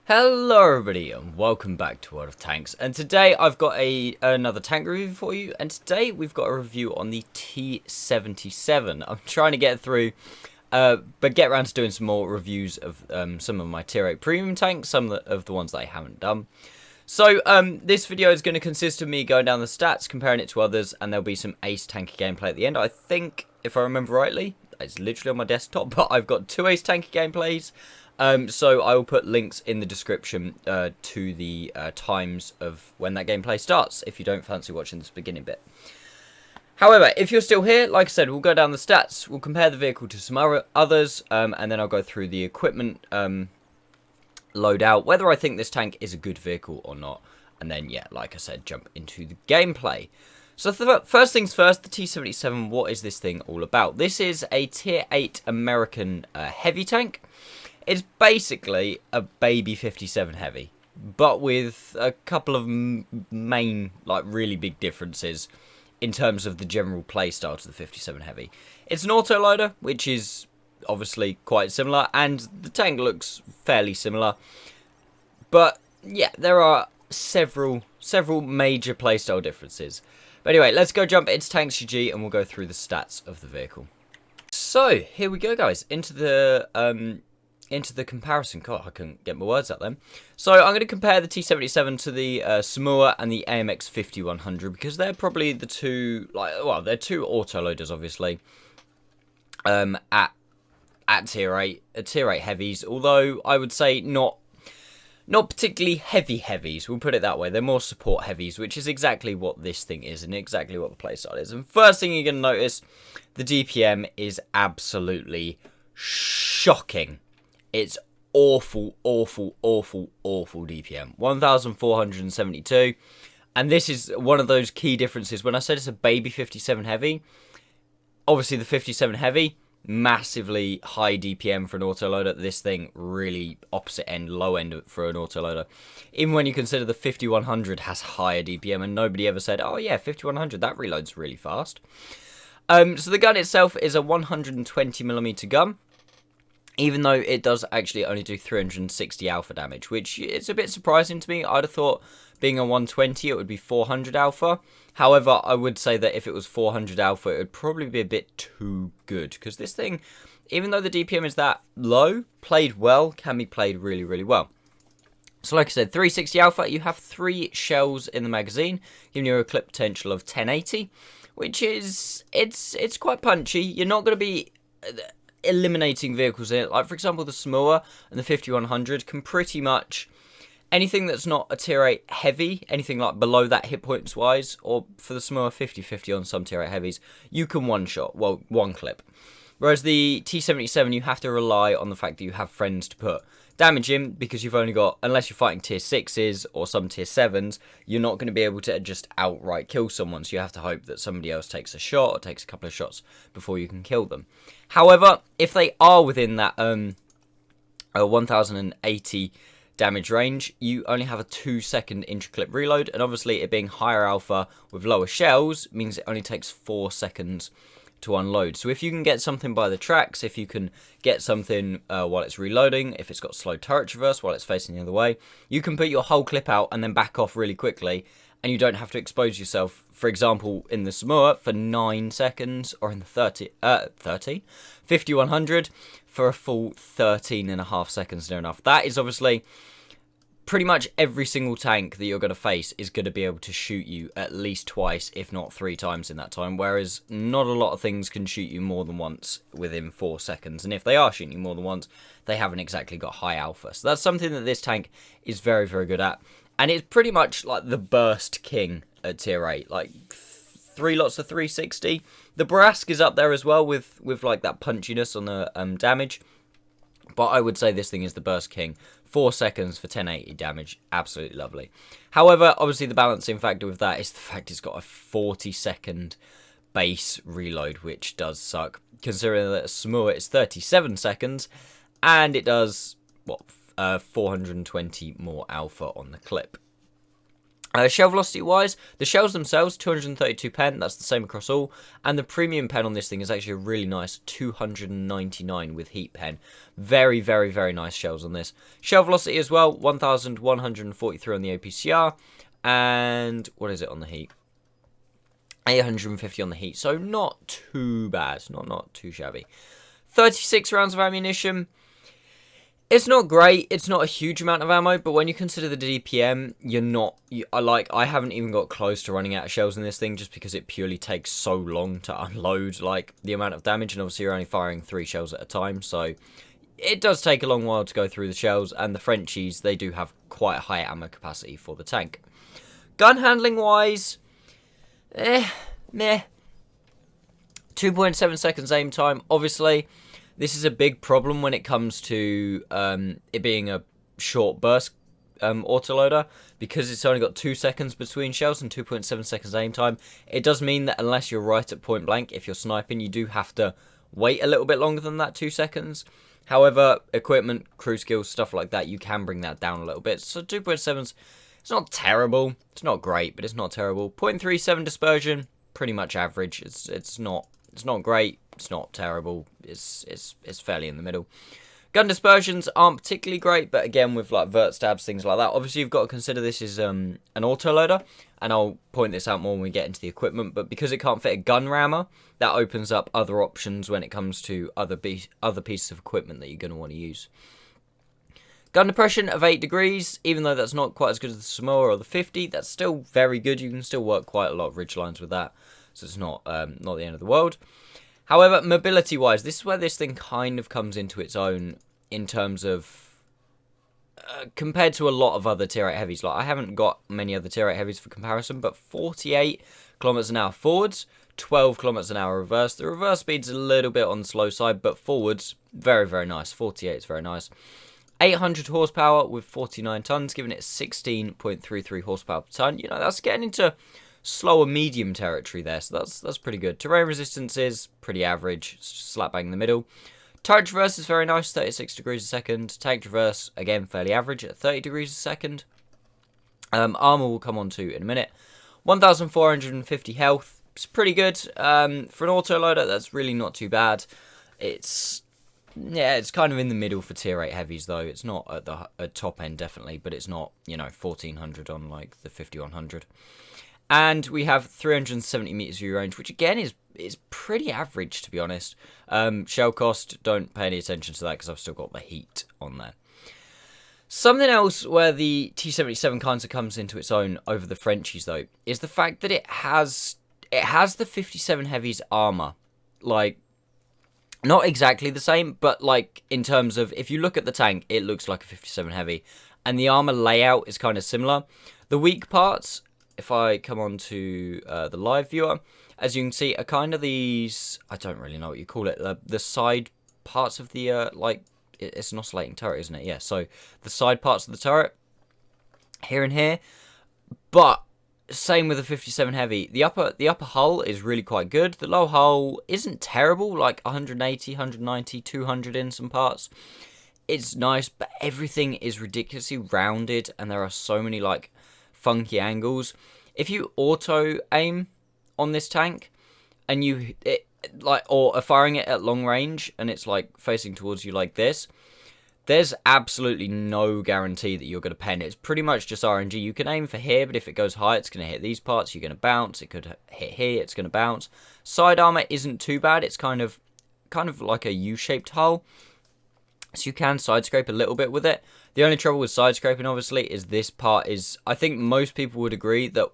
Hello everybody and welcome back to World of Tanks, and today I've got another tank review for you, and today we've got a review on the T77. I'm trying to get through, but get around to doing some more reviews of some of my tier 8 premium tanks, some of the ones that I haven't done. So this video is going to consist of me going down the stats, comparing it to others, and there'll be some ace tanky gameplay at the end. I think, if I remember rightly, it's literally on my desktop, but I've got 2 ace tanky gameplays. So I will put links in the description to the times of when that gameplay starts, if you don't fancy watching this beginning bit. However, if you're still here, like I said, we'll go down the stats, we'll compare the vehicle to some others, and then I'll go through the equipment loadout, whether I think this tank is a good vehicle or not, and then, yeah, like I said, jump into the gameplay. So first things first, the T77, what is this thing all about? This is a tier 8 American heavy tank. It's basically a baby 57 heavy, but with a couple of main, like, really big differences in terms of the general playstyle to the 57 heavy. It's an autoloader, which is obviously quite similar, and the tank looks fairly similar. But yeah, there are several major playstyle differences. But anyway, let's go jump into Tanks GG and we'll go through the stats of the vehicle. So here we go, guys, into the comparison. God, I couldn't get my words out then. So I'm going to compare the T77 to the Armour and the AMX 5100 because they're probably the two, they're two autoloaders, obviously, at tier 8 heavies. Although I would say not particularly heavy heavies. We'll put it that way. They're more support heavies, which is exactly what this thing is and exactly what the playstyle is. And first thing you're going to notice, the DPM is absolutely shocking. It's awful DPM. 1,472. And this is one of those key differences. When I said it's a baby 57 heavy, obviously the 57 heavy, massively high DPM for an autoloader. This thing really opposite end, low end for an autoloader. Even when you consider the 5100 has higher DPM, and nobody ever said, oh yeah, 5100, that reloads really fast. So the gun itself is a 120mm gun. Even though it does actually only do 360 alpha damage, which is a bit surprising to me. I'd have thought being a 120 it would be 400 alpha. However, I would say that if it was 400 alpha, it would probably be a bit too good. Because this thing, even though the DPM is that low, played well, can be played really well. So like I said, 360 alpha, you have 3 shells in the magazine, giving you a clip potential of 1080. Which is, it's quite punchy. You're not going to be eliminating vehicles in it. Like, for example, the Armour and the 5100 can pretty much anything that's not a tier 8 heavy, anything like below that hit points wise, or for the Armour 50-50 on some tier 8 heavies, you can one clip. Whereas the T77, you have to rely on the fact that you have friends to put damage in, because you've only got, unless you're fighting tier 6s or some tier 7s, you're not going to be able to just outright kill someone, so you have to hope that somebody else takes a shot or takes a couple of shots before you can kill them. However, if they are within that 1080 damage range, you only have a 2-second intra-clip reload, and obviously it being higher alpha with lower shells means it only takes 4 seconds to unload. So if you can get something by the tracks, if you can get something while it's reloading, if it's got slow turret traverse while it's facing the other way, you can put your whole clip out and then back off really quickly, and you don't have to expose yourself, for example, in the Armour for 9 seconds, or in the 5100 for a full 13.5 seconds near enough. That is obviously pretty much every single tank that you're going to face is going to be able to shoot you at least twice, if not 3 times in that time, whereas not a lot of things can shoot you more than once within 4 seconds, and if they are shooting you more than once, they haven't exactly got high alpha. So that's something that this tank is very good at, and it's pretty much like the burst king at tier 8, like 3 lots of 360. The Brask is up there as well with like that punchiness on the damage. But I would say this thing is the burst king. 4 seconds for 1080 damage. Absolutely lovely. However, obviously the balancing factor with that is the fact it's got a 40-second base reload, which does suck. Considering that Armour is 37 seconds, and it does, 420 more alpha on the clip. Shell velocity wise, the shells themselves, 232 pen, that's the same across all, and the premium pen on this thing is actually a really nice 299 with heat pen. Very, very, very nice shells on this. Shell velocity as well, 1143 on the APCR, and what is it on the heat? 850 on the heat, so not too bad, not too shabby. 36 rounds of ammunition. It's not great, it's not a huge amount of ammo, but when you consider the DPM, I haven't even got close to running out of shells in this thing, just because it purely takes so long to unload, like, the amount of damage, and obviously you're only firing 3 shells at a time, so it does take a long while to go through the shells, and the Frenchies, they do have quite a high ammo capacity for the tank. Gun handling wise, meh. 2.7 seconds aim time, obviously. This is a big problem when it comes to it being a short burst autoloader, because it's only got 2 seconds between shells and 2.7 seconds aim time. It does mean that unless you're right at point blank, if you're sniping, you do have to wait a little bit longer than that 2 seconds. However, equipment, crew skills, stuff like that, you can bring that down a little bit. So 2.7's, it's not terrible. It's not great, but it's not terrible. 0.37 dispersion, pretty much average. It's not great. It's not terrible. It's fairly in the middle. Gun dispersions aren't particularly great, but again, with like vert stabs, things like that, obviously you've got to consider this is an autoloader, and I'll point this out more when we get into the equipment, but because it can't fit a gun rammer, that opens up other options when it comes to other pieces of equipment that you're going to want to use. Gun depression of 8 degrees, even though that's not quite as good as the Samoa or the 50, that's still very good. You can still work quite a lot of ridge lines with that, so it's not the end of the world. However, mobility-wise, this is where this thing kind of comes into its own in terms of compared to a lot of other tier 8 heavies. Like, I haven't got many other tier 8 heavies for comparison, but 48 kilometers an hour forwards, 12 kilometers an hour reverse. The reverse speed's a little bit on the slow side, but forwards, very, very nice. 48 is very nice. 800 horsepower with 49 tons, giving it 16.33 horsepower per ton. You know, that's getting into slower medium territory there, so that's pretty good. Terrain resistance is pretty average, slap bang in the middle. Turret traverse is very nice, 36 degrees a second. Tank traverse, again, fairly average at 30 degrees a second. Armour will come on to in a minute. 1,450 health, it's pretty good. For an autoloader, that's really not too bad. It's kind of in the middle for tier 8 heavies, though. It's not at the top end, definitely, but it's not, 1,400 on, like, the 5100. And we have 370 meters view range, which again is pretty average, to be honest. Shell cost, don't pay any attention to that because I've still got the heat on there. Something else where the T77 kind of comes into its own over the Frenchies, though, is the fact that it has the 57 Heavy's armor. Like, not exactly the same, but like in terms of, if you look at the tank, it looks like a 57 Heavy. And the armor layout is kind of similar. The weak parts, if I come on to the live viewer, as you can see, are kind of these, I don't really know what you call it, the side parts of the, it's an oscillating turret, isn't it? Yeah, so the side parts of the turret, here and here, but same with the 57 Heavy. The upper hull is really quite good. The lower hull isn't terrible, like 180, 190, 200 in some parts. It's nice, but everything is ridiculously rounded, and there are so many, like, funky angles. If you auto aim on this tank and or are firing it at long range and it's like facing towards you like this, there's absolutely no guarantee that you're going to pen. It's pretty much just RNG. You can aim for here, but if it goes high, it's going to hit these parts. You're going to bounce. It could hit here. It's going to bounce. Side armor isn't too bad. It's kind of like a U-shaped hull, so you can side scrape a little bit with it. The only trouble with side scraping, obviously, is this part is, I think most people would agree that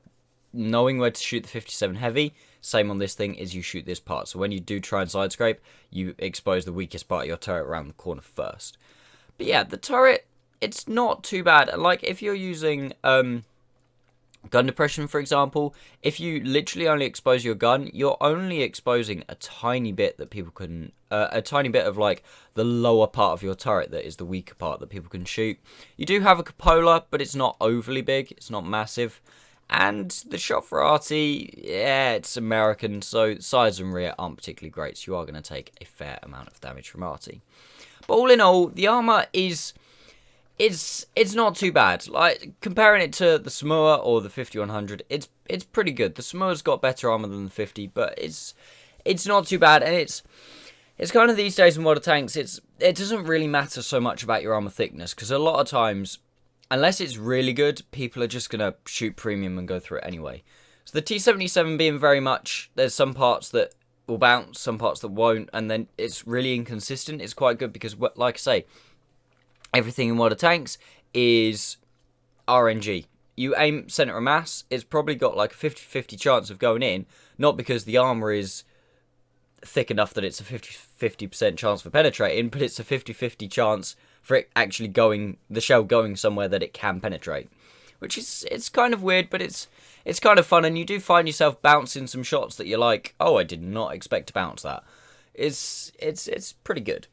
knowing where to shoot the 57 Heavy, same on this thing, is you shoot this part. So when you do try and side scrape, you expose the weakest part of your turret around the corner first. But yeah, the turret, it's not too bad. Like, if you're using gun depression, for example, if you literally only expose your gun, you're only exposing a tiny bit that people can, a tiny bit of, like, the lower part of your turret that is the weaker part that people can shoot. You do have a cupola, but it's not overly big. It's not massive. And the shot for RT, yeah, it's American, so sides and rear aren't particularly great, so you are going to take a fair amount of damage from RT. But all in all, the armor is it's not too bad. Like, comparing it to the Samoa or the 5100, it's pretty good. The Samoa's got better armor than the 50, but it's not too bad, and it's kind of these days in World of Tanks, it doesn't really matter so much about your armor thickness, because a lot of times, unless it's really good, people are just going to shoot premium and go through it anyway. So the T77 being very much, there's some parts that will bounce, some parts that won't, and then it's really inconsistent. It's quite good because, like I say, everything in World of Tanks is RNG. You aim center of mass, it's probably got like a 50-50 chance of going in, not because the armor is thick enough that it's a 50% chance for penetrating, but it's a 50-50 chance for it actually going, the shell going somewhere that it can penetrate. Which is, it's kind of weird, but it's kind of fun, and you do find yourself bouncing some shots that you're like, oh, I did not expect to bounce that. It's pretty good.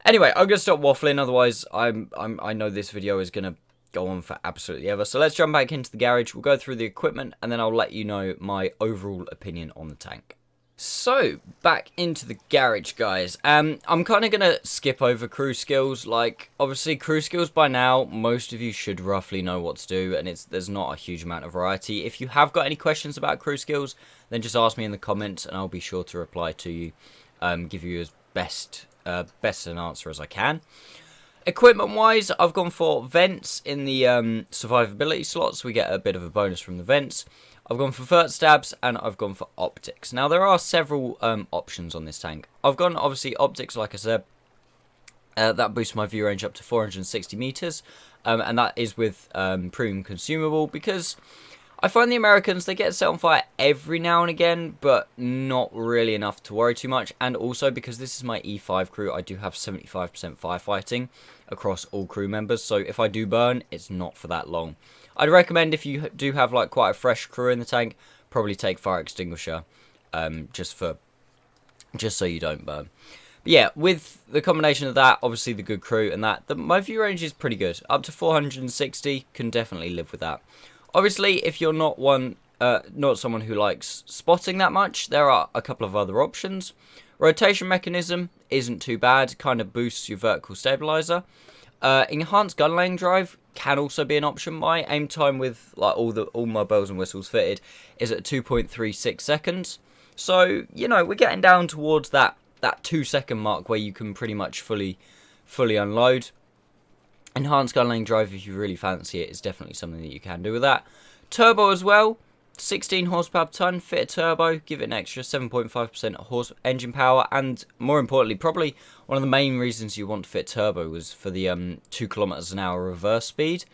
Anyway, I'm gonna stop waffling, otherwise I know this video is gonna go on for absolutely ever. So let's jump back into the garage, we'll go through the equipment, and then I'll let you know my overall opinion on the tank. So, back into the garage, guys. I'm kind of going to skip over crew skills. Like, obviously, crew skills by now, most of you should roughly know what to do, and there's not a huge amount of variety. If you have got any questions about crew skills, then just ask me in the comments, and I'll be sure to reply to you, give you as best an answer as I can. Equipment-wise, I've gone for vents in the survivability slots. We get a bit of a bonus from the vents. I've gone for vert stabs, and I've gone for optics. Now, there are several options on this tank. I've gone, obviously, optics, like I said. That boosts my view range up to 460 meters, and that is with premium consumable, because I find the Americans, they get set on fire every now and again, but not really enough to worry too much. And also, because this is my E5 crew, I do have 75% firefighting across all crew members, so if I do burn, it's not for that long. I'd recommend, if you do have like quite a fresh crew in the tank, probably take fire extinguisher, just so you don't burn. But yeah, with the combination of that, obviously the good crew and that, my view range is pretty good. Up to 460, can definitely live with that. Obviously, if you're not someone who likes spotting that much, there are a couple of other options. Rotation mechanism isn't too bad, kind of boosts your vertical stabilizer. Enhanced gun lane drive can also be an option. My aim time with like all my bells and whistles fitted is at 2.36 seconds. So, you know, we're getting down towards that 2-second mark where you can pretty much fully unload. Enhanced gun lane drive, if you really fancy it, is definitely something that you can do with that. Turbo as well, 16 horsepower per ton, fit a turbo, give it an extra 7.5% engine power, and more importantly, probably one of the main reasons you want to fit turbo was for the 2 kilometers an hour reverse speed.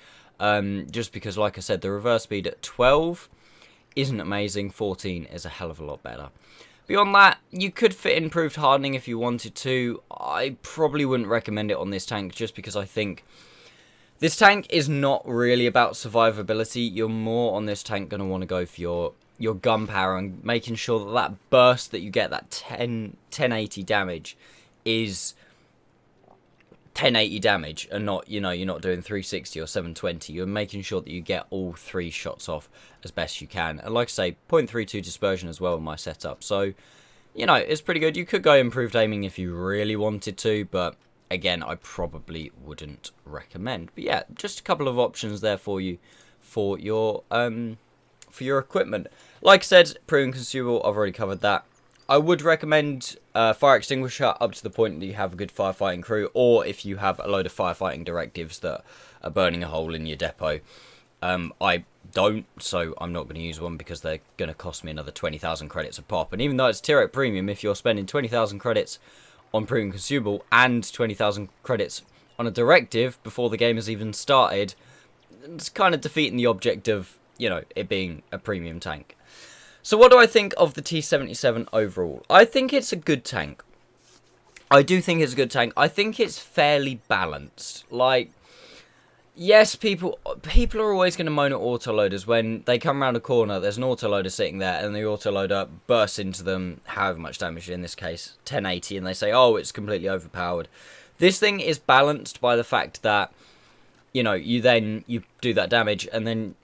Just because, like I said, the reverse speed at 12 isn't amazing, 14 is a hell of a lot better. Beyond that, you could fit improved hardening if you wanted to. I probably wouldn't recommend it on this tank, just because I think this tank is not really about survivability. You're more on this tank going to want to go for your gun power and making sure that that burst that you get, that 1080 damage, is 1080 damage, and not, you know, you're not doing 360 or 720. You're making sure that you get all 3 shots off as best you can. And like I say, 0.32 dispersion as well in my setup. So, you know, it's pretty good. You could go improved aiming if you really wanted to, but again, I probably wouldn't recommend. But yeah, just a couple of options there for you for your equipment. Like I said, premium consumable, I've already covered that. I would recommend fire extinguisher up to the point that you have a good firefighting crew, or if you have a load of firefighting directives that are burning a hole in your depot. I don't, so I'm not going to use one because they're going to cost me another 20,000 credits a pop. And even though it's tier 8 premium, if you're spending 20,000 credits on premium consumable and 20,000 credits on a directive before the game has even started, it's kind of defeating the object of, you know, it being a premium tank. So what do I think of the T77 overall? I think it's a good tank. I do think it's a good tank. I think it's fairly balanced. Like, yes, people are always going to moan at autoloaders when they come around a corner, there's an autoloader sitting there, and the autoloader bursts into them, however much damage, in this case, 1080, and they say, oh, it's completely overpowered. This thing is balanced by the fact that, you know, you do that damage, and then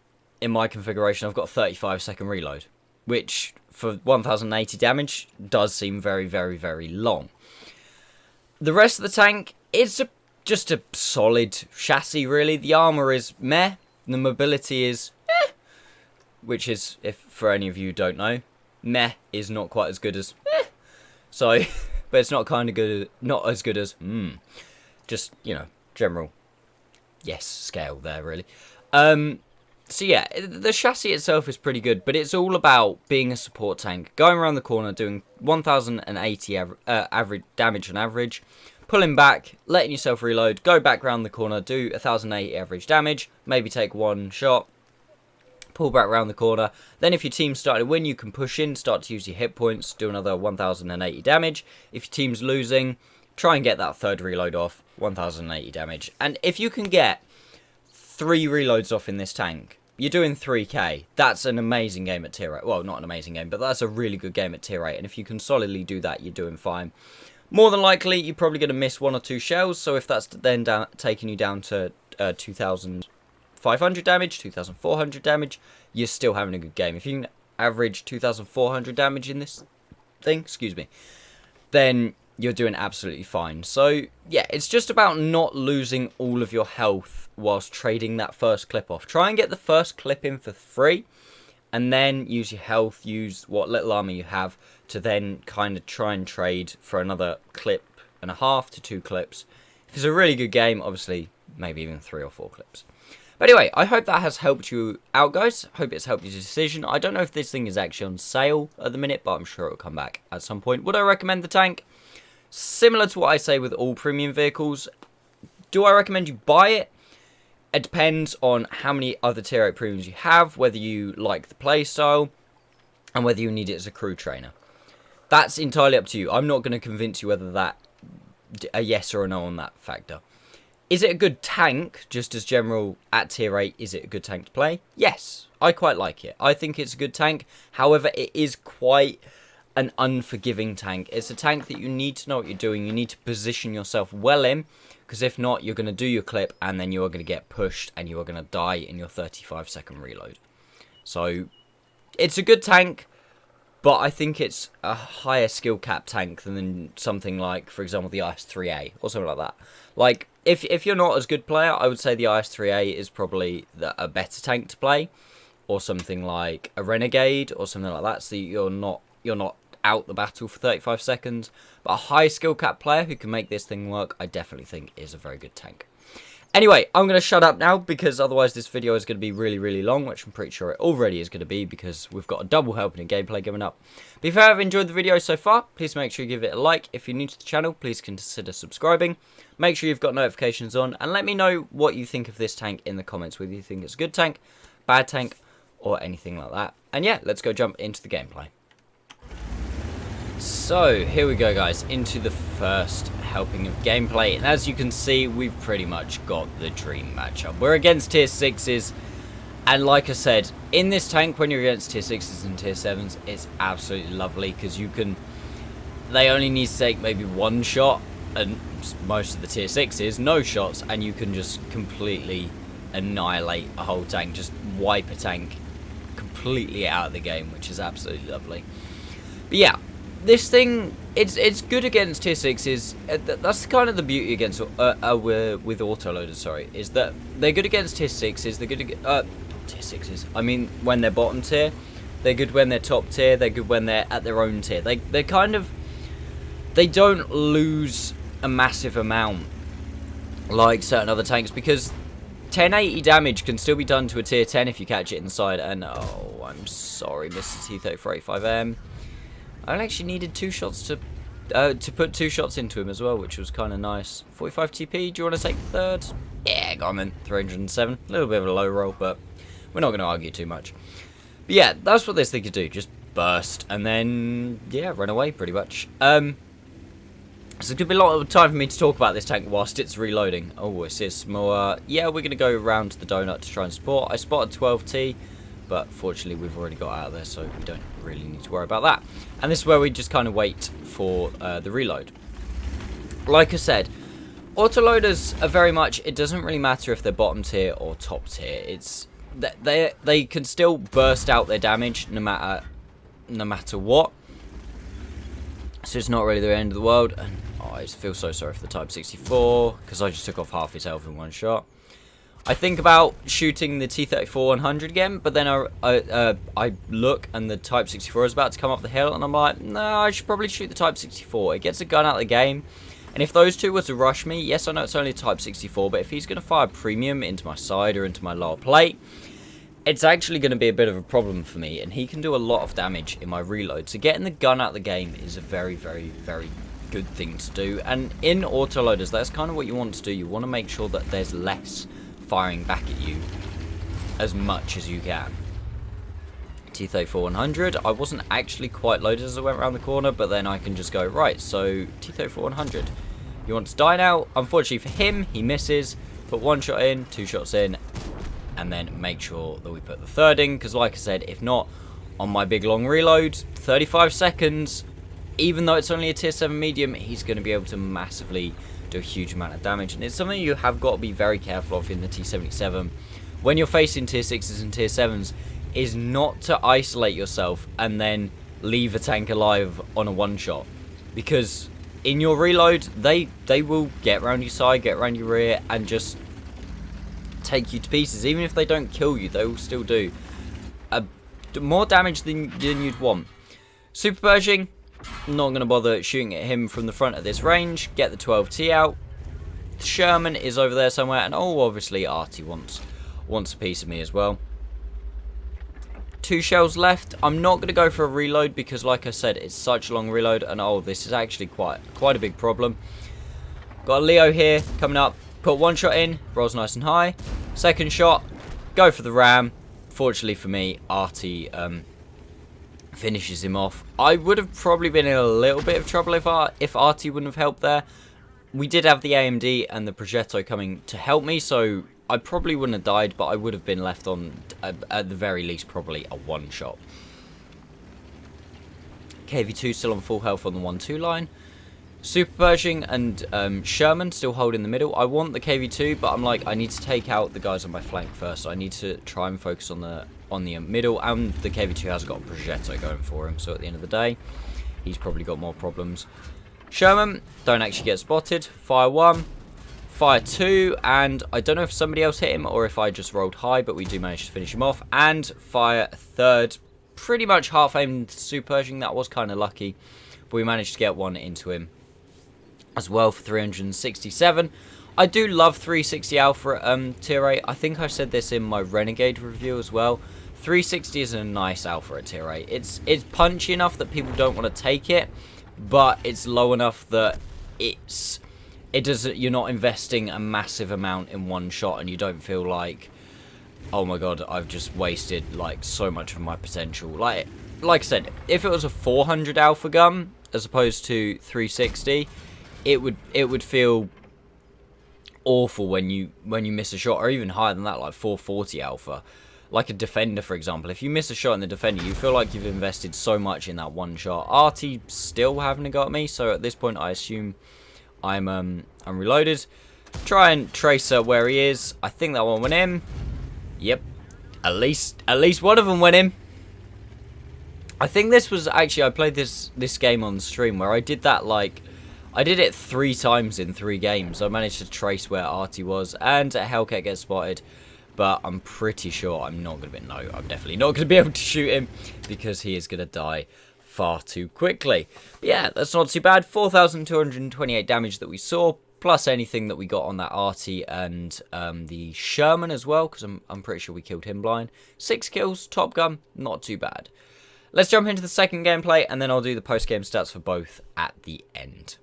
in my configuration, I've got a 35-second reload, which for 1080 damage does seem very, very, very long. The rest of the tank, it's just a solid chassis, really. The armour is meh. The mobility is eh. Which is, if for any of you who don't know, meh is not quite as good as eh. So, but it's not kind of good, not as good as just, you know, general, yes, scale there, really. So yeah, the chassis itself is pretty good, but it's all about being a support tank, going around the corner, doing 1080 average damage on average, pulling back, letting yourself reload, go back around the corner, do 1080 average damage, maybe take one shot, pull back around the corner. Then if your team's starting to win, you can push in, start to use your hit points, do another 1080 damage. If your team's losing, try and get that third reload off, 1080 damage. And if you can get 3 reloads off in this tank, you're doing 3k. That's an amazing game at tier 8. Well, not an amazing game, but that's a really good game at tier 8. And if you can solidly do that, you're doing fine. More than likely, you're probably going to miss 1 or 2 shells. So if that's then taking you down to 2,500 damage, 2,400 damage, you're still having a good game. If you can average 2,400 damage in this thing, excuse me, then you're doing absolutely fine. So yeah, it's just about not losing all of your health whilst trading that first clip off. Try and get the first clip in for free, and then use your health, use what little armor you have to then kind of try and trade for another clip and a half to 2 clips. If it's a really good game, obviously maybe even 3 or 4 clips. But anyway, I hope that has helped you out, guys. Hope it's helped your decision. I don't know if this thing is actually on sale at the minute, but I'm sure it'll come back at some point. Would I recommend the tank? Similar to what I say with all premium vehicles. Do I recommend you buy it? It depends on how many other tier 8 premiums you have, whether you like the playstyle, and whether you need it as a crew trainer. That's entirely up to you. I'm not going to convince you whether that a yes or a no on that factor. Is it a good tank, just as general at tier 8, is it a good tank to play? Yes, I quite like it. I think it's a good tank. However, it is quite an unforgiving tank. It's a tank that you need to know what you're doing. You need to position yourself well in, because if not, you're going to do your clip and then you are going to get pushed and you are going to die in your 35-second reload. So, it's a good tank, but I think it's a higher skill cap tank than something like, for example, the IS-3A or something like that. Like, if you're not as good player, I would say the IS-3A is probably a better tank to play, or something like a Renegade or something like that. So you're not out the battle for 35 seconds. But a high skill cap player who can make this thing work, I definitely think is a very good tank. Anyway, I'm going to shut up now, because otherwise this video is going to be really, really long, which I'm pretty sure it already is going to be, because we've got a double helping of gameplay coming up. But if you have enjoyed the video so far, please make sure you give it a like. If you're new to the channel, please consider subscribing. Make sure you've got notifications on, and let me know what you think of this tank in the comments, whether you think it's a good tank, bad tank, or anything like that. And yeah, let's go jump into the gameplay. So, here we go, guys, into the first helping of gameplay, and as you can see, we've pretty much got the dream matchup. We're against tier 6s, and like I said, in this tank, when you're against tier 6s and tier 7s, it's absolutely lovely, because they only need to take maybe 1 shot, and most of the tier 6s, no shots, and you can just completely annihilate a whole tank, just wipe a tank completely out of the game, which is absolutely lovely. But yeah, this thing, it's good against tier 6s. That's kind of the beauty against with autoloaders, sorry, is that they're good against tier 6s. They're good against tier 6s. I mean, when they're bottom tier, they're good when they're top tier. They're good when they're at their own tier. They don't lose a massive amount like certain other tanks, because 1080 damage can still be done to a tier 10 if you catch it inside. And oh, I'm sorry, Mr. T77. I actually needed 2 shots to put 2 shots into him as well, which was kind of nice. 45 TP, do you want to take the third? Yeah, go on then. 307. A little bit of a low roll, but we're not going to argue too much. But yeah, that's what this thing could do. Just burst and then, yeah, run away pretty much. So it's going to be a lot of time for me to talk about this tank whilst it's reloading. Oh, it says more. Yeah, we're going to go around to the donut to try and support. I spotted 12T. But fortunately, we've already got out of there, so we don't really need to worry about that. And this is where we just kind of wait for the reload. Like I said, autoloaders are very much, it doesn't really matter if they're bottom tier or top tier. It's they can still burst out their damage no matter what. So it's not really the end of the world. And I just feel so sorry for the Type 64 because I just took off half his health in one shot. I think about shooting the T77 again, but then I look and the Type 64 is about to come up the hill, and I'm like, no, I should probably shoot the Type 64. It gets a gun out of the game, and if those two were to rush me, yes, I know it's only a Type 64, but if he's going to fire premium into my side or into my lower plate, it's actually going to be a bit of a problem for me, and he can do a lot of damage in my reload. So getting the gun out of the game is a very, very, very good thing to do, and in autoloaders, that's kind of what you want to do. You want to make sure that there's less firing back at you as much as you can. T34-100, I wasn't actually quite loaded as I went around the corner, but then I can just go, right, so T34-100, you want to die now? Unfortunately for him, he misses, put one shot in, two shots in, and then make sure that we put the third in, because like I said, if not, on my big long reload, 35 seconds, even though it's only a tier 7 medium, he's going to be able to massively do a huge amount of damage, and it's something you have got to be very careful of in the T77 when you're facing tier 6s and tier 7s, is not to isolate yourself and then leave a tank alive on a one shot, because in your reload they will get around your side, get around your rear, and just take you to pieces. Even if they don't kill you, they will still do more damage than you'd want. Super Pershing, not going to bother shooting at him from the front at this range. Get the 12T out. Sherman is over there somewhere, and oh, obviously Artie wants a piece of me as well. 2 shells left. I'm not going to go for a reload because, like I said, it's such a long reload, and oh, this is actually quite a big problem. Got a Leo here coming up. Put one shot in, rolls nice and high. Second shot, go for the ram. Fortunately for me, Artie finishes him off. I would have probably been in a little bit of trouble if Artie wouldn't have helped there. We did have the AMD and the Progetto coming to help me, so I probably wouldn't have died, but I would have been left on, at the very least, probably a one shot. KV2 still on full health on the 1-2 line. Super Pershing and Sherman still hold in the middle. I want the KV2, but I'm like, I need to take out the guys on my flank first. So I need to try and focus on the middle, and the KV2 has got a Progetto going for him. So at the end of the day, he's probably got more problems. Sherman, don't actually get spotted. Fire 1, fire 2, and I don't know if somebody else hit him or if I just rolled high, but we do manage to finish him off. And fire 3rd, pretty much half aimed Super Pershing. That was kind of lucky, but we managed to get one into him as well for 367. I do love 360 alpha at tier 8. I think I said this in my Renegade review as well. 360 is a nice alpha at tier 8. It's punchy enough that people don't want to take it, but it's low enough that you're not investing a massive amount in one shot, and you don't feel like, oh my god, I've just wasted like so much of my potential. Like I said, if it was a 400 alpha gun as opposed to 360, it would feel awful when you miss a shot, or even higher than that, like 440 alpha. Like a defender, for example, if you miss a shot in the defender, you feel like you've invested so much in that one shot. Artie still having a go at me, so at this point I assume I'm reloaded. Try and trace where he is. I think that one went in. Yep, at least one of them went in. I think this was actually, I played this game on stream where I did that, like, I did it 3 times in 3 games. I managed to trace where Artie was, and Hellcat gets spotted. But I'm pretty sure I'm definitely not going to be able to shoot him, because he is going to die far too quickly. But yeah, that's not too bad. 4,228 damage that we saw, plus anything that we got on that Artie and the Sherman as well, because I'm pretty sure we killed him blind. 6 kills, Top Gun, not too bad. Let's jump into the second gameplay, and then I'll do the post-game stats for both at the end.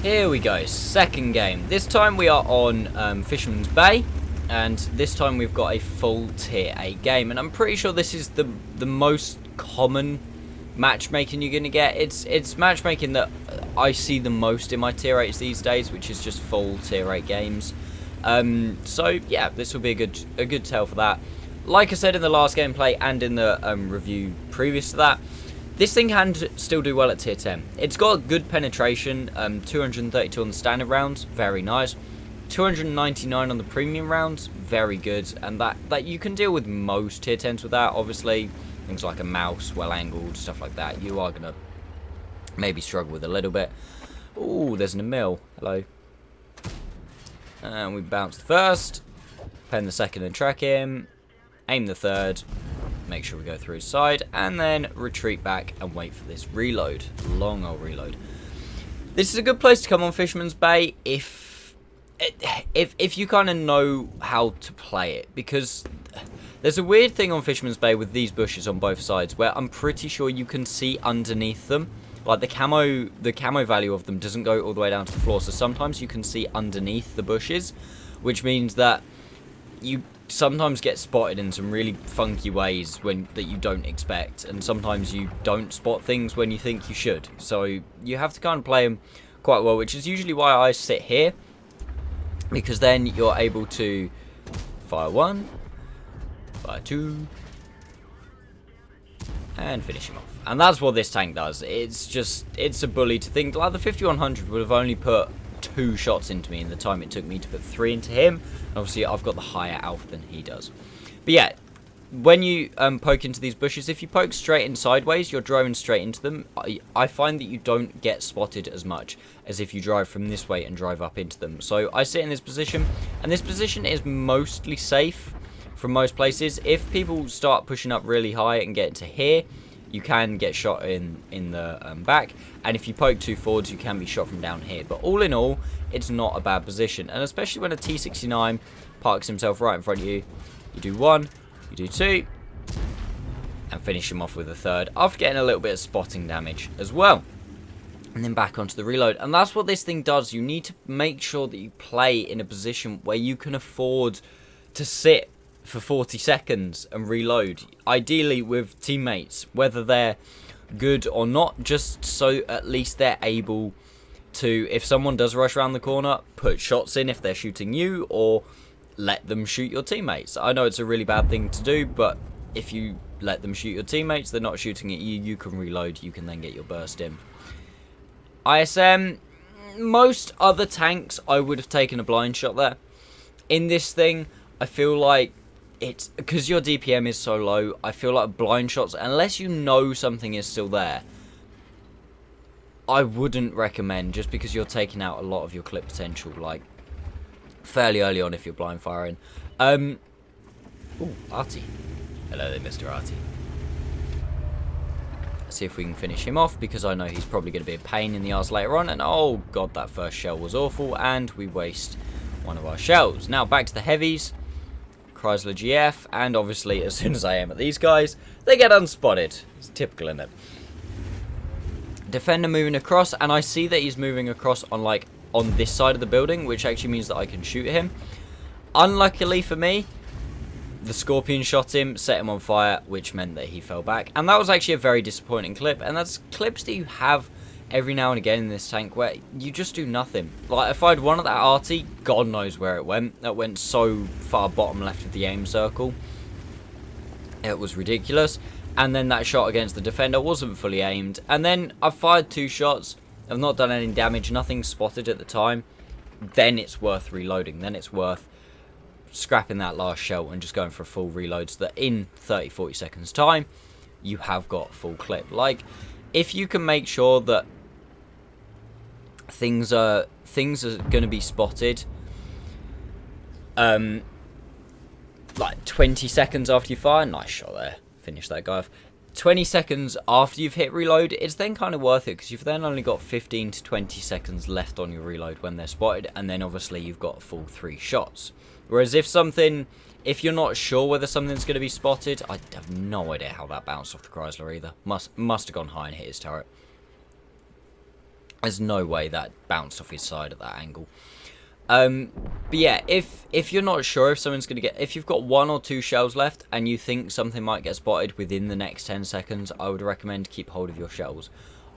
Here we go, second game. This time we are on Fisherman's Bay, and this time we've got a full tier 8 game, and I'm pretty sure this is the most common matchmaking you're going to get. It's matchmaking that I see the most in my tier 8s these days, which is just full tier 8 games. So yeah, this will be a good tell for that. Like I said in the last gameplay and in the review previous to that, this thing can still do well at tier 10. It's got good penetration, 232 on the standard rounds, very nice. 299 on the premium rounds, very good. And that you can deal with most tier 10s with that. Obviously, things like a mouse, well angled, stuff like that, you are going to maybe struggle with a little bit. Ooh, there's an mill. Hello. And we bounce the first, pen the second and track him, aim the third, make sure we go through his side, and then retreat back and wait for this reload. Long old reload. This is a good place to come on Fisherman's Bay if you kind of know how to play it, because there's a weird thing on Fisherman's Bay with these bushes on both sides where I'm pretty sure you can see underneath them. Like the camo value of them doesn't go all the way down to the floor, so sometimes you can see underneath the bushes, which means that you sometimes get spotted in some really funky ways that you don't expect, and sometimes you don't spot things when you think you should. So you have to kind of play them quite well, which is usually why I sit here, because then you're able to fire one, fire two, and finish him off. And that's what this tank does. It's a bully to think. Like the 5100 would have only put 2 shots into me in the time it took me to put 3 into him. And obviously, I've got the higher alpha than he does. But yeah, when you poke into these bushes, if you poke straight and sideways, you're driving straight into them. I find that you don't get spotted as much as if you drive from this way and drive up into them. So I sit in this position, and this position is mostly safe from most places. If people start pushing up really high and get to here, you can get shot in the back, and if you poke too forwards, you can be shot from down here. But all in all, it's not a bad position, and especially when a T79 parks himself right in front of you, you do 1, you do 2, and finish him off with a third, after getting a little bit of spotting damage as well. And then back onto the reload, and that's what this thing does. You need to make sure that you play in a position where you can afford to sit for 40 seconds and reload, ideally with teammates, whether they're good or not, just so at least they're able to, if someone does rush around the corner, put shots in if they're shooting you, or let them shoot your teammates. I know it's a really bad thing to do, but if you let them shoot your teammates, they're not shooting at you, you can reload, you can then get your burst in. ISM, most other tanks I would have taken a blind shot there. In this thing, I feel like it's because your DPM is so low, I feel like blind shots, unless you know something is still there, I wouldn't recommend, just because you're taking out a lot of your clip potential, like, fairly early on if you're blind firing. Ooh, Artie. Hello there, Mr. Artie. Let's see if we can finish him off, because I know he's probably going to be a pain in the arse later on, and oh god, that first shell was awful, and we waste one of our shells. Now, back to the heavies. Chrysler GF, and obviously as soon as I aim at these guys, they get unspotted. It's typical, isn't it? Defender moving across, and I see that he's moving across on this side of the building, which actually means that I can shoot him. Unluckily for me, the Scorpion shot him, set him on fire, which meant that he fell back, and that was actually a very disappointing clip. And that's clips that you have every now and again in this tank where you just do nothing. Like, if I'd won at that Artie, God knows where it went. That went so far bottom left of the aim circle. It was ridiculous. And then that shot against the defender wasn't fully aimed. And then I've fired 2 shots. I've not done any damage. Nothing spotted at the time. Then it's worth reloading. Then it's worth scrapping that last shell and just going for a full reload, so that in 30-40 seconds time, you have got full clip. Like, if you can make sure that things are going to be spotted like 20 seconds after you fire, nice shot there, finish that guy off. 20 seconds after you've hit reload, it's then kind of worth it, because you've then only got 15 to 20 seconds left on your reload when they're spotted, and then obviously you've got full 3 shots. Whereas if you're not sure whether something's going to be spotted, I have no idea how that bounced off the Chrysler either. Must have gone high and hit his turret. There's no way that bounced off his side at that angle. But yeah, if you're not sure if someone's going to get... If you've got 1 or 2 shells left and you think something might get spotted within the next 10 seconds, I would recommend keep hold of your shells.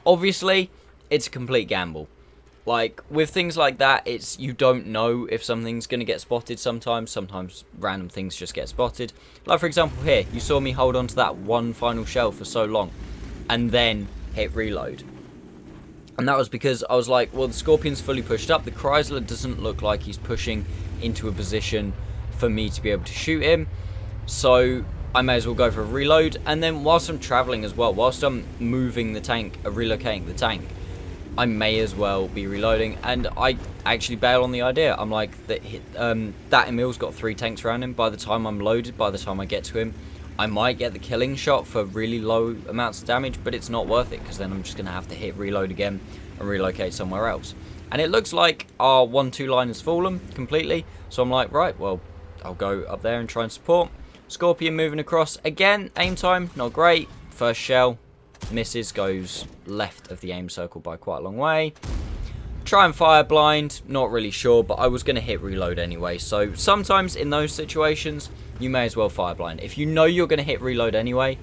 Obviously, it's a complete gamble. Like, with things like that, you don't know if something's going to get spotted sometimes. Sometimes random things just get spotted. Like, for example, here, you saw me hold on to that one final shell for so long and then hit reload. And that was because I was like, well, the Scorpion's fully pushed up. The Chrysler doesn't look like he's pushing into a position for me to be able to shoot him. So I may as well go for a reload. And then whilst I'm traveling as well, whilst I'm moving the tank, relocating the tank, I may as well be reloading. And I actually bail on the idea. I'm like, that Emil's got 3 tanks around him. By the time I'm loaded, by the time I get to him, I might get the killing shot for really low amounts of damage, but it's not worth it, because then I'm just going to have to hit reload again and relocate somewhere else. And it looks like our 1-2 line has fallen completely, so I'm like, right, well, I'll go up there and try and support. Scorpion moving across. Again, aim time, not great. First shell, misses, goes left of the aim circle by quite a long way. Try and fire blind, not really sure, but I was going to hit reload anyway. So sometimes in those situations, you may as well fire blind. If you know you're going to hit reload anyway,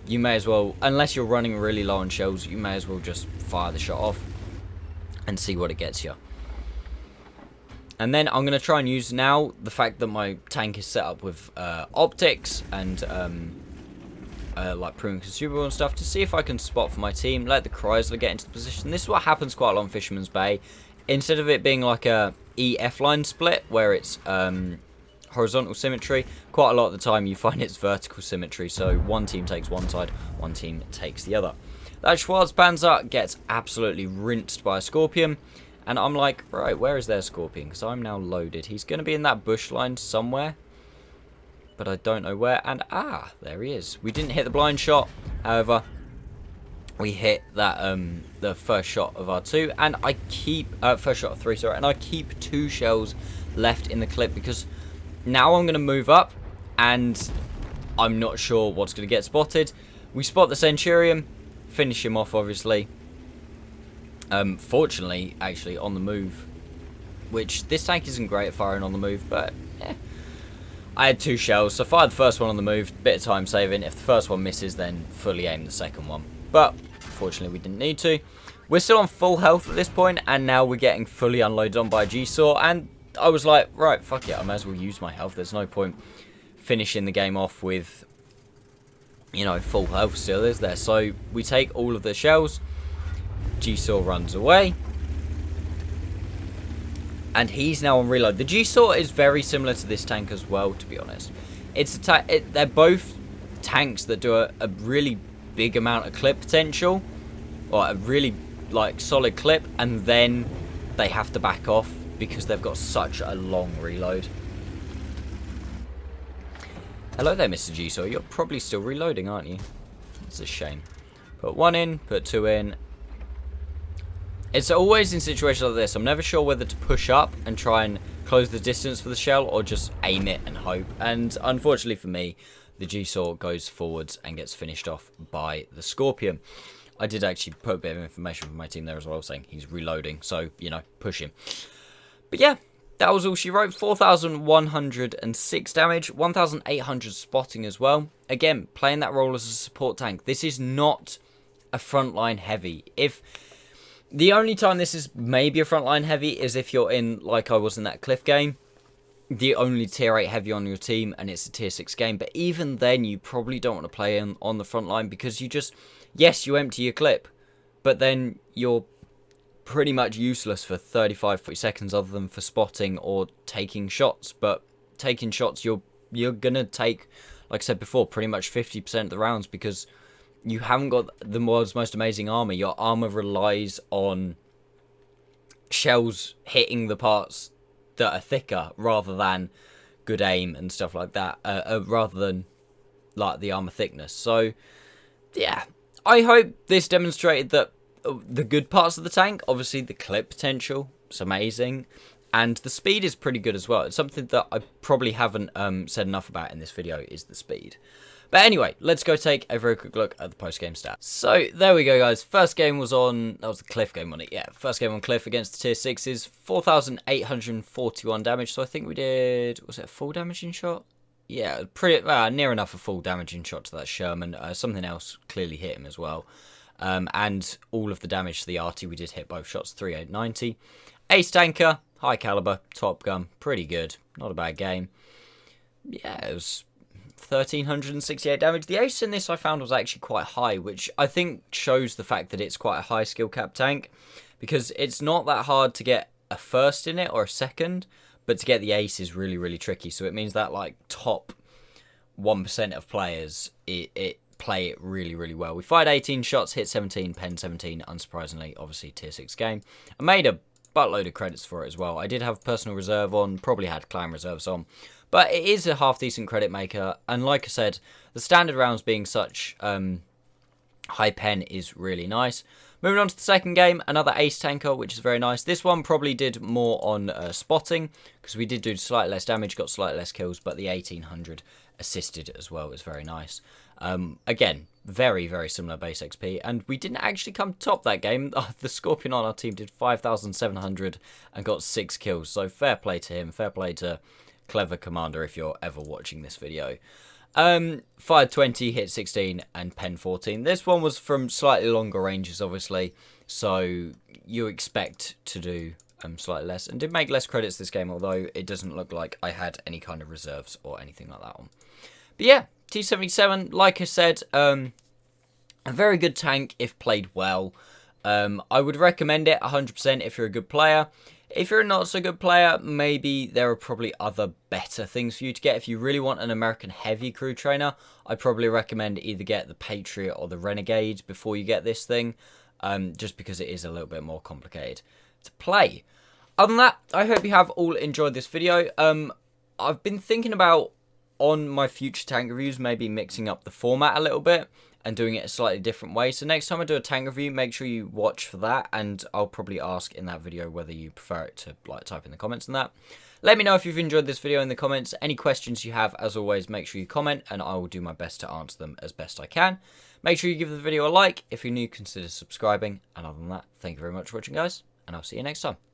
you may as well, unless you're running really low on shells, you may as well just fire the shot off and see what it gets you. And then I'm going to try and use now the fact that my tank is set up with optics and like premium consumable and stuff, to see if I can spot for my team, let the Chrysler get into the position. This is what happens quite a lot on Fisherman's Bay. Instead of it being like a EF line split where it's horizontal symmetry, quite a lot of the time you find it's vertical symmetry, so one team takes one side, one team takes the other. That Schwarzpanzer gets absolutely rinsed by a Scorpion, and I'm like, right, where is their Scorpion? Because I'm now loaded. He's going to be in that bush line somewhere, but I don't know where. And there he is. We didn't hit the blind shot, however we hit that the first shot of our 2, and I keep first shot of 3, sorry, and I keep 2 shells left in the clip, because now I'm going to move up and I'm not sure what's going to get spotted. We spot the Centurion, finish him off obviously. Fortunately, actually on the move, which this tank isn't great at firing on the move, but yeah. I had 2 shells, so I fired the first one on the move, bit of time saving. If the first one misses, then fully aim the second one. But fortunately we didn't need to. We're still on full health at this point, and now we're getting fully unloaded on by a G-Saw, and I was like, right, fuck it, I might as well use my health. There's no point finishing the game off with, you know, full health still, is there? So we take all of the shells. G-Saw runs away, and he's now on reload. The G-Saw is very similar to this tank as well, to be honest. They're both tanks that do a really big amount of clip potential, or a really like solid clip, and then they have to back off because they've got such a long reload. Hello there, Mr. G-Saw. You're probably still reloading, aren't you? It's a shame. Put 1 in, put 2 in. It's always in situations like this, I'm never sure whether to push up and try and close the distance for the shell, or just aim it and hope. And unfortunately for me, the G-Saw goes forwards and gets finished off by the Scorpion. I did actually put a bit of information from my team there as well, saying he's reloading, so, you know, push him. But yeah, that was all she wrote. 4,106 damage, 1,800 spotting as well. Again, playing that role as a support tank. This is not a frontline heavy. If the only time this is maybe a frontline heavy is if you're in, like I was in that Cliff game, the only tier 8 heavy on your team, and it's a tier 6 game. But even then, you probably don't want to play on the front line, because you just, yes, you empty your clip, but then you're pretty much useless for 35-40 seconds, other than for spotting or taking shots. But taking shots, you're gonna take, like I said before, pretty much 50% of the rounds, because you haven't got the world's most amazing armor. Your armor relies on shells hitting the parts that are thicker, rather than good aim and stuff like that, rather than like the armor thickness. So yeah, I hope this demonstrated that the good parts of the tank, obviously the clip potential is amazing, and the speed is pretty good as well. It's something that I probably haven't said enough about in this video, is the speed. But anyway, let's go take a very quick look at the post-game stats. So, there we go, guys. First game was on, that was the Cliff game, wasn't it? Yeah, first game on Cliff against the tier 6s, 4,841 damage. So I think we did, was it a full damaging shot? Yeah, pretty near enough a full damaging shot to that Sherman. Something else clearly hit him as well. And all of the damage to the arty, we did hit both shots, 3890. Ace tanker, high caliber, top gun, pretty good. Not a bad game. Yeah, it was 1,368 damage. The ace in this I found was actually quite high, which I think shows the fact that it's quite a high skill cap tank, because it's not that hard to get a first in it or a second, but to get the ace is really, really tricky. So it means that like top 1% of players it play it really, really well. We fired 18 shots, hit 17, pen 17, unsurprisingly, obviously tier 6 game. I made a buttload of credits for it as well. I did have personal reserve on, probably had clan reserves on, but it is a half decent credit maker, and like I said, the standard rounds being such high pen is really nice. Moving on to the second game, another ace tanker, which is very nice. This one probably did more on spotting, because we did do slightly less damage, got slightly less kills, but the 1800 assisted as well is very nice. Again, very, very similar base XP, and we didn't actually come top that game. The Scorpion on our team did 5,700 and got 6 kills, so fair play to him, fair play to Clever Commander if you're ever watching this video. Fired 20, hit 16, and pen 14. This one was from slightly longer ranges, obviously, so you expect to do slightly less, and did make less credits this game, although it doesn't look like I had any kind of reserves or anything like that one. But yeah, T77, like I said, a very good tank if played well. I would recommend it 100% if you're a good player. If you're a not so good player, maybe there are probably other better things for you to get. If you really want an American heavy crew trainer, I'd probably recommend either get the Patriot or the Renegade before you get this thing, just because it is a little bit more complicated to play. Other than that, I hope you have all enjoyed this video. I've been thinking about, on my future tank reviews, maybe mixing up the format a little bit and doing it a slightly different way. So next time I do a tank review, make sure you watch for that, and I'll probably ask in that video whether you prefer it to like type in the comments and that. Let me know if you've enjoyed this video in the comments. Any questions you have, as always, make sure you comment, and I will do my best to answer them as best I can. Make sure you give the video a like. If you're new, consider subscribing. And other than that, thank you very much for watching, guys, and I'll see you next time.